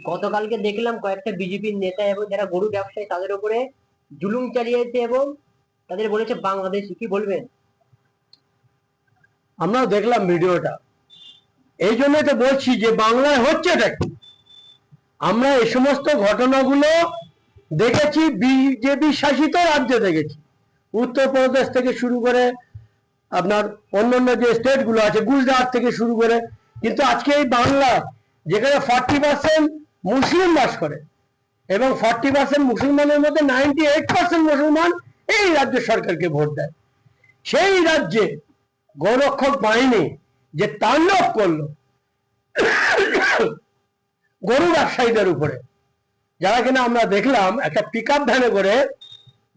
গতকালকে দেখলাম কয়েকটা বিজেপির নেতা এবং যারা গরু ব্যবসায়ী তাদের উপরে জুলুম চালিয়েছে এবং তাদের বলেছে বাংলাদেশি। কি বলবেন? আমরা দেখলাম ভিডিওটা, এই জন্যই তো বলছি যে বাংলায় হচ্ছে এটা কি। আমরা এই সমস্ত ঘটনাগুলো দেখেছি বিজেপি শাসিত রাজ্যে দেখেছি, উত্তরপ্রদেশ থেকে শুরু করে আপনার অন্যান্য যে স্টেট গুলো আছে, গুজরাট থেকে শুরু করে। কিন্তু আজকে এই বাংলা, যেখানে 40% মুসলিম বাস করে এবং 40% মুসলমানের মধ্যে 98% মুসলমান এই রাজ্য সরকারকে ভোট দেয়, সেই রাজ্যে গোরক্ষক বাহিনী যে তাণ্ডব করলো গরু ব্যবসায়ীদের উপরে, যারা কিনা আমরা দেখলাম একটা পিক আপ ভ্যানে করে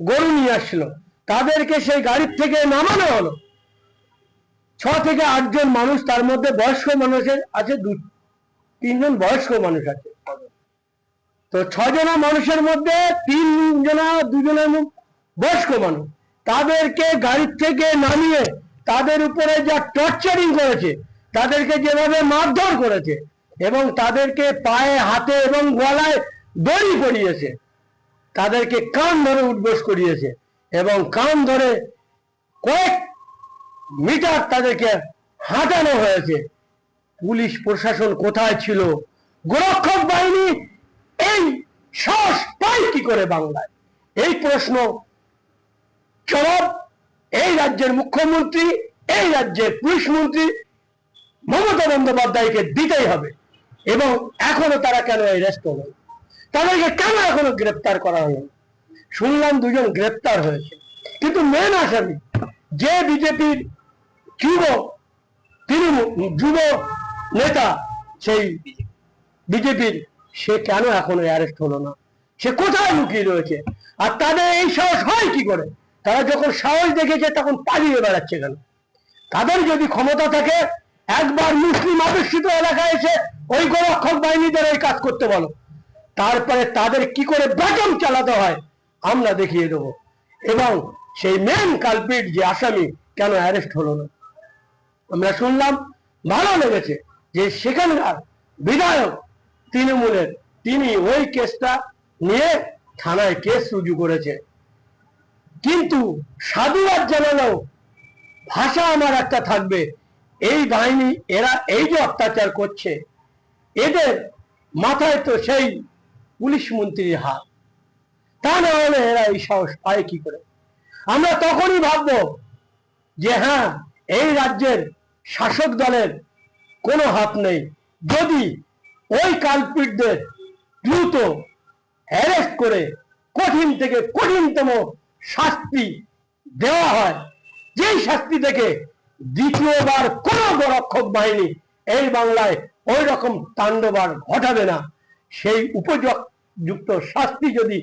গরু নিয়ে আসছিল, তাদেরকে সেই গাড়ির থেকে নামানো হলো। 6 থেকে 8 জন মানুষ, তার মধ্যে বয়স্ক মানুষের আছে 2-3 জন বয়স্ক মানুষ আছে। তো 6 জনা মানুষের মধ্যে 3 জনা 2 জনের বয়স্ক মানুষ, তাদেরকে গাড়ির থেকে নামিয়ে তাদের উপরে যা টর্চারিং করেছে, তাদেরকে যেভাবে মারধর করেছে এবং তাদেরকে পায়ে হাতে এবং গলায় দড়ি পরিয়েছে, তাদেরকে কান ধরে উঠবোস করিয়েছে এবং কান ধরে কয়েক মিটার তাদেরকে হাঁটানো হয়েছে। পুলিশ প্রশাসন কোথায় ছিল? গোরক্ষক বাহিনী এই সাহস পায় কি করে বাংলায়? এই প্রশ্ন জবাব এই রাজ্যের মুখ্যমন্ত্রী, এই রাজ্যের পুলিশ মন্ত্রী মমতা বন্দ্যোপাধ্যায়কে দিতেই হবে। এবং এখনো তারা কেন অ্যারেস্ট হলো? তাদেরকে কেন এখনো গ্রেপ্তার করা হলো? শুনলাম 2 জন গ্রেপ্তার হয়েছে, কিন্তু মেন আসামি যে বিজেপির যুব নেতা, সেই বিজেপির, সে কেন এখনো অ্যারেস্ট হলো না? সে কোথায় লুকিয়ে রয়েছে? আর তাদের এই সাহস হয় কি করে? তারা যখন সাহস দেখেছে তখন পালিয়ে বেড়াচ্ছে কেন? তাদের যদি ক্ষমতা থাকে, একবার মুসলিম অধ্যুষিত এলাকায় এসে ওই গোরক্ষক বাহিনীদের এই কাজ করতে বলো, তারপরে তাদের কি করে ব্যাটন চালাতে হয় আমরা দেখিয়ে দেবো। এবং সেই মেন কালপিট যে আসামি কেন অ্যারেস্ট হলো না? আমরা শুনলাম, ভালো লেগেছে যে সেখানকার বিধায়ক তৃণমূলের, তিনি ওই কেসটা নিয়ে থানায় কেস রুজু করেছে। কিন্তু সাধুবাদ জানালেও ভাষা আমার একটা থাকবে, এই বাহিনী এরা এই যে অত্যাচার করছে, এদের মাথায় তো সেই পুলিশ মন্ত্রীর হাত, তা না হলে এরা এই সাহস পায় কি করে? আমরা তখনই ভাববো যে হ্যাঁ, এই রাজ্যের শাসক দলের কোনো হাত নেই, যদি ওই কালপিটদের দ্রুত অ্যারেস্ট করে কঠিন থেকে কঠিনতম শাস্তি দেওয়া হয়, যেই শাস্তি থেকে দ্বিতীয়বার কোন গোরক্ষক বাহিনী এই বাংলায় ওই রকম তাণ্ডব আর ঘটাবে না। সেই উপযুক্ত শাস্তি যদি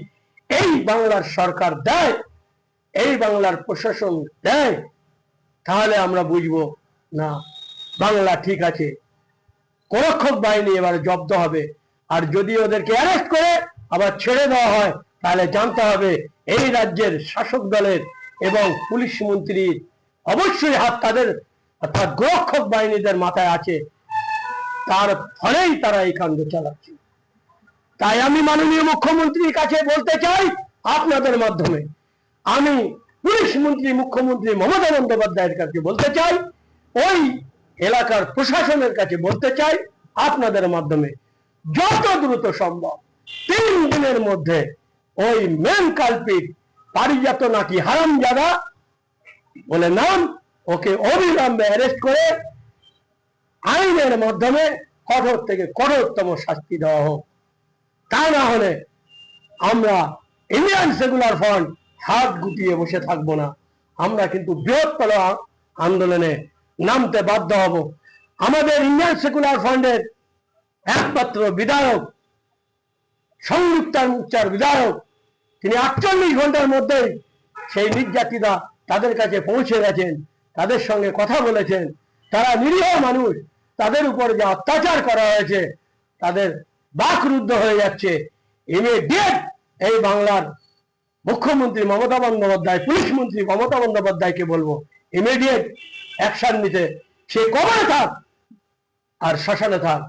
এই বাংলার সরকার দেয়, এই বাংলার প্রশাসন দেয়, তাহলে আমরা বুঝবো না বাংলা ঠিক আছে, গোরক্ষক বাহিনী এবার জব্দ হবে। আর যদি ওদেরকে অ্যারেস্ট করে আবার ছেড়ে দেওয়া হয়, তাহলে জানতে হবে এই রাজ্যের শাসক দলের এবং পুলিশ মন্ত্রীর অবশ্যই হাত তাদের, অর্থাৎ গোরক্ষক বাহিনীদের মাথায় আছে, তার ফলেই তারা এই কাণ্ড চালাচ্ছে। তাই আমি মাননীয় মুখ্যমন্ত্রীর কাছে বলতে চাই, আপনাদের মাধ্যমে আমি পুলিশ মন্ত্রী মুখ্যমন্ত্রী মমতা বন্দ্যোপাধ্যায়ের কাছে বলতে চাই, ওই এলাকার প্রশাসনের কাছে বলতে চাই, আপনাদের মাধ্যমে যত দ্রুত সম্ভব 3 দিনের মধ্যে ওই মেন কালপিট পারিজাত নাকি হারামজাদা বলে নাম, ওকে অবিলম্বে অ্যারেস্ট করে আইনের মাধ্যমে কঠোর থেকে কঠোরতম শাস্তি দেওয়া হোক। তা না হলে আমরা ইন্ডিয়ান সেকুলার ফ্রন্ট হাত গুটিয়ে বসে থাকবো না, আমরা কিন্তু বৃহত্তর আন্দোলনে নামতে বাধ্য হব। আমাদের ইন্ডিয়ান সেকুলার ফ্রন্টের একমাত্র বিধায়ক, সংযুক্তার মোর্চার বিধায়ক, তিনি 48 ঘন্টার মধ্যেই সেই নির্যাতিতা তাদের কাছে পৌঁছে গেছেন, তাদের সঙ্গে কথা বলেছেন। তারা নিরীহ মানুষ, তাদের উপর যে অত্যাচার করা হয়েছে, তাদের বাকরুদ্ধ হয়ে যাচ্ছে। ইমিডিয়েট এই বাংলার মুখ্যমন্ত্রী মমতা বন্দ্যোপাধ্যায়, পুলিশ মন্ত্রী মমতা বন্দ্যোপাধ্যায়কে বলবো ইমিডিয়েট অ্যাকশন নিতে। সে কবরে থাক আর শ্মশানে থাক,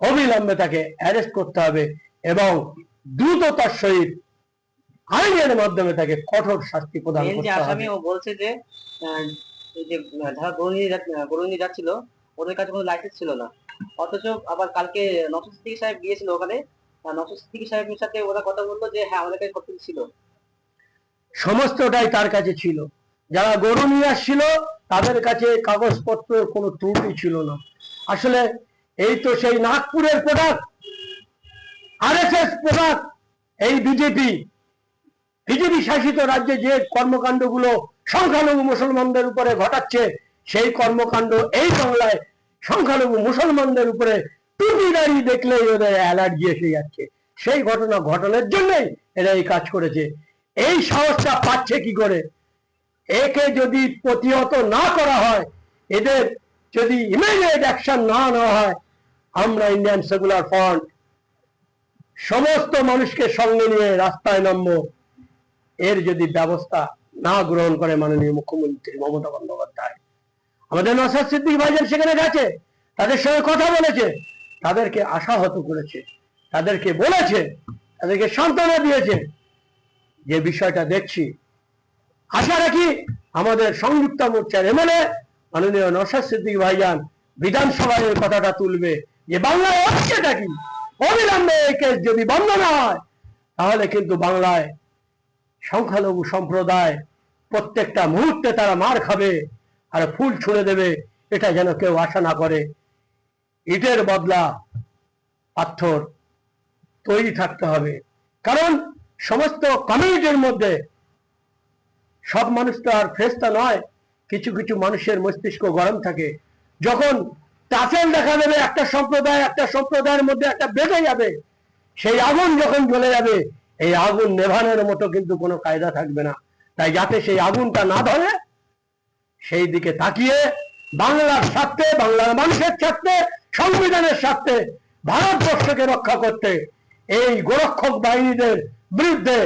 অবিলম্বে তাকে অ্যারেস্ট করতে হবে এবং দ্রুততার সহিত আইনের মাধ্যমে তাকে কঠোর শাস্তি প্রদান মেন যে করতে আসামি হবে। ও বলছে যে এই যে যারা গরু নিয়ে যাচ্ছিল ওদের কাছে কোনো লাইসেন্স ছিল না, অথচ আবার কালকে নওশাদ সিদ্দিকী সাহেব গিয়েছিল ওখানে, নওশাদ সিদ্দিকী সাহেবের সাথে ওরা কথা বললো যে হ্যাঁ আমাদের কাছে সবকিছু ছিল। সমস্তটাই তার কাছে ছিল। যারা গরু নিয়ে আসছিল তাদের কাছে কাগজপত্রের কোনো ত্রুটি ছিল না। আসলে এই তো সেই নাগপুরের প্রোডাক্ট, আরএসএস প্রোডাক্ট, এই বিজেপি শাসিত রাজ্যে যে কর্মকাণ্ডগুলো সংখ্যালঘু মুসলমানদের উপরে ঘটাচ্ছে, সেই কর্মকাণ্ড এই বাংলায় সংখ্যালঘু মুসলমানদের উপরে টুপি দাঁড়িয়ে দেখলেই ওদের অ্যালার্জি এসে যাচ্ছে। সেই ঘটনা ঘটনার জন্যই এরা এই কাজ করেছে। এই সাহসটা পাচ্ছে কি করে? একে যদি প্রতিহত না করা হয়, এদের যদি ইমিডিয়েট অ্যাকশন না নেওয়া হয়, আমরা ইন্ডিয়ান সেকুলার ফ্রন্ট সমস্ত মানুষকে সঙ্গে নিয়ে রাস্তায় নামবো। এর যদি ব্যবস্থা না গ্রহণ করে মাননীয় মুখ্যমন্ত্রী মমতা বন্দ্যোপাধ্যায়। আমাদের নওশাদ সিদ্দিকী ভাইজান সেখানে গেছে, তাদের সঙ্গে কথা বলেছে, তাদেরকে আশাহত করেছে, তাদেরকে বলেছে, তাদেরকে সান্ত্বনা দিয়েছে যে বিষয়টা দেখছি। আশা রাখি আমাদের সংযুক্ত মোর্চার এমএলএ মাননীয় নওশাদ সিদ্দিকী ভাইজান বিধানসভায় এই কথাটা তুলবে যে বাংলায় হচ্ছেটা কি। অবিলম্বে এই কেস যদি বন্ধ না হয়, তাহলে কিন্তু বাংলায় সংখ্যালঘু সম্প্রদায় প্রত্যেকটা মুহূর্তে তারা মার খাবে আর ফুল ছুঁড়ে দেবে, এটা যেন কেউ আশা না করে। ইটের বদলা পাথর তৈরি থাকতে হবে, কারণ সমস্ত কমিউনিটির মধ্যে সব মানুষ তো আর ফেরেশতা নয়। কিছু কিছু মানুষের মস্তিষ্ক গরম থাকে। যখন টাচেল দেখা দেবে একটা সম্প্রদায়ের মধ্যে একটা বেঁধে যাবে, সেই আগুন যখন জ্বলে যাবে, এই আগুন নেভানোর মতো কিন্তু কোনো কায়দা থাকবে না। তাই যাতে সেই আগুনটা না ধরে, সেই দিকে তাকিয়ে বাংলার স্বার্থে, বাংলার মানুষের স্বার্থে, সংবিধানের স্বার্থে, ভারতবর্ষকে রক্ষা করতে এই গোরক্ষক বাহিনীদের বিরুদ্ধে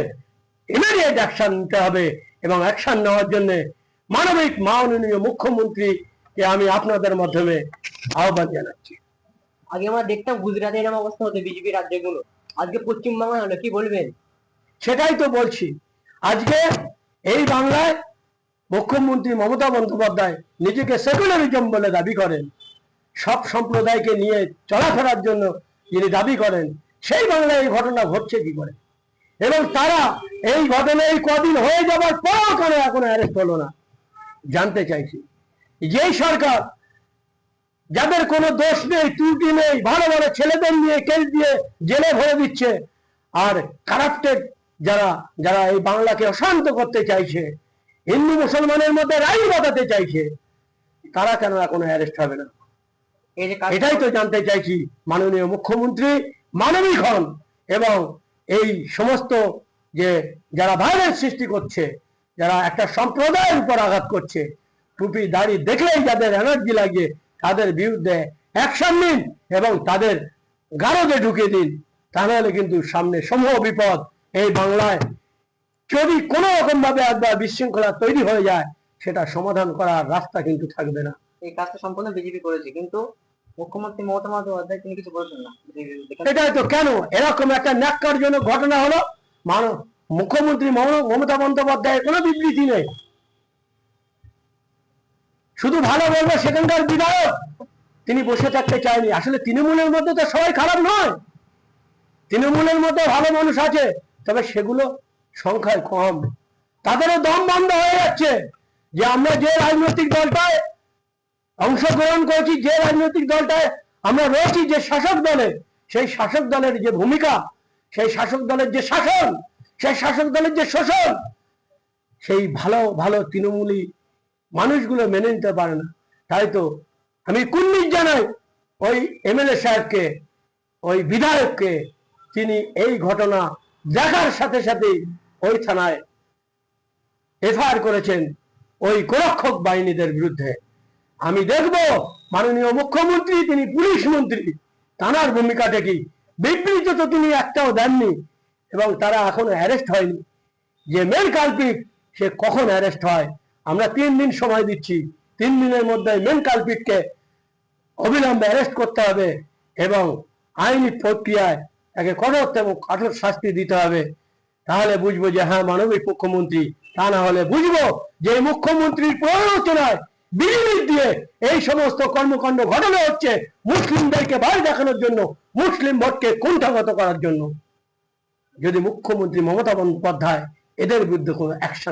ইমিডিয়েট অ্যাকশন নিতে হবে। এবং অ্যাকশন নেওয়ার জন্য মাননীয় মুখ্যমন্ত্রীকে আমি আপনাদের মাধ্যমে আহ্বান জানাচ্ছি। আগে আমরা দেখতাম গুজরাটে এরকম অবস্থা হতো বিজেপি রাজ্যগুলো, আজকে পশ্চিমবাংলা হলো, কি বলবেন? সেটাই তো বলছি। আজকে এই বাংলায় মুখ্যমন্ত্রী মমতা বন্দ্যোপাধ্যায় নিজেকে সেকুলারিজম বলে দাবি করেন, সব সম্প্রদায়কে নিয়ে চলাফেরার জন্য যিনি দাবি করেন, সেই বাংলায় এই ঘটনা ঘটছে কি করে? এবং তারা এই ঘটনা এই কদিন হয়ে যাবার পরও কেন এখনো অ্যারেস্ট হলো না জানতে চাইছি। যেই সরকার, যাদের কোনো দোষ নেই, ত্রুটি নেই, ভালো ভালো ছেলেদের নিয়ে কেস দিয়ে জেলে ভরে দিচ্ছে, আর কারাপ্টেড যারা যারা এই বাংলাকে অশান্ত করতে চাইছে, হিন্দু মুসলমানের মধ্যে রাই বাঁধাতে চাইছে, তারা কেন এখনো অ্যারেস্ট হবে না? এটাই তো জানতে চাইছি। মাননীয় মুখ্যমন্ত্রী মানবিক হন এবং এই সমস্ত যে যারা ভাইরাস সৃষ্টি করছে, যারা একটা সম্প্রদায়ের উপর আঘাত করছে, টুপি দাড়ি দেখলেই যাদের এনার্জি লাগে, তাদের বিরুদ্ধে অ্যাকশন নিন এবং তাদের গারদে ঢুকিয়ে দিন। তাহলে কিন্তু সামনে সমূহ বিপদ এই বাংলায় যদি কোনো রকম ভাবে একবার বিশৃঙ্খলা তৈরি হয়ে যায়, সেটা সমাধান করার রাস্তা কিন্তু থাকবে না। এই কাজটা সম্পূর্ণ বিজেপি করেছে, কিন্তু মুখ্যমন্ত্রী মমতা বন্দ্যোপাধ্যায় তিনি কিছু বলছেন না। এটাই তো কেন এরকম একটা ন্যাক্কারজনক ঘটনা হলো? মুখ্যমন্ত্রী মমতা বন্দ্যোপাধ্যায়ের কোনো বিবৃতি নেই, শুধু ভালো বলবো সেখানকার বিধায়ক তিনি বসে থাকতে চায়নি। আসলে তৃণমূলের মধ্যে তো সবাই খারাপ নয়, তৃণমূলের মধ্যে ভালো মানুষ আছে, তবে সেগুলো সংখ্যায় কম। তাদেরও দম বন্ধ হয়ে যাচ্ছে যে আমরা যে রাজনৈতিক দলটায় অংশগ্রহণ করেছি, যে রাজনৈতিক দলটায় আমরা রয়েছি, যে শাসক দলে, সেই শাসক দলের যে ভূমিকা, সেই শাসক দলের যে শাসন, সেই শাসক দলের যে শোষণ, সেই ভালো ভালো তৃণমূলী মানুষগুলো মেনে নিতে পারে না। তাই তো আমি কুন্নিশ জানাই ওই এমএলএ সাহেবকে, ওই বিধায়ককে, তিনি এই ঘটনা দেখার সাথে সাথে ওই থানায় এফআইআর করেছেন ওই গোরক্ষক বাহিনীদের বিরুদ্ধে। আমি দেখব মাননীয় মুখ্যমন্ত্রী, তিনি পুলিশ মন্ত্রী, তাঁর ভূমিকাটা কি? বিবৃতি তো তিনি একটাও দেননি এবং তারা এখনো অ্যারেস্ট হয়নি। যে মেন কালপিট সে কখন অ্যারেস্ট হয়? আমরা 3 দিন সময় দিচ্ছি, 3 দিনের মধ্যে মেন কালপিটকে অবিলম্বে অ্যারেস্ট করতে হবে এবং আইনি প্রক্রিয়ায় তাকে কঠোর এবং কঠোর শাস্তি দিতে হবে। তাহলে বুঝবো যে হ্যাঁ মানবিক মুখ্যমন্ত্রী। তা না হলে বুঝবো যে মুখ্যমন্ত্রীর প্ররোচনায় বিজেপি দিয়ে এই সমস্ত কর্মকাণ্ড ঘটানো হচ্ছে মুসলিমদেরকে ভয় দেখানোর জন্য, মুসলিম ভোটকে কুণ্ঠাগত করার জন্য। যদি মুখ্যমন্ত্রী মমতা বন্দ্যোপাধ্যায় এদের বিরুদ্ধে কোনো অ্যাকশন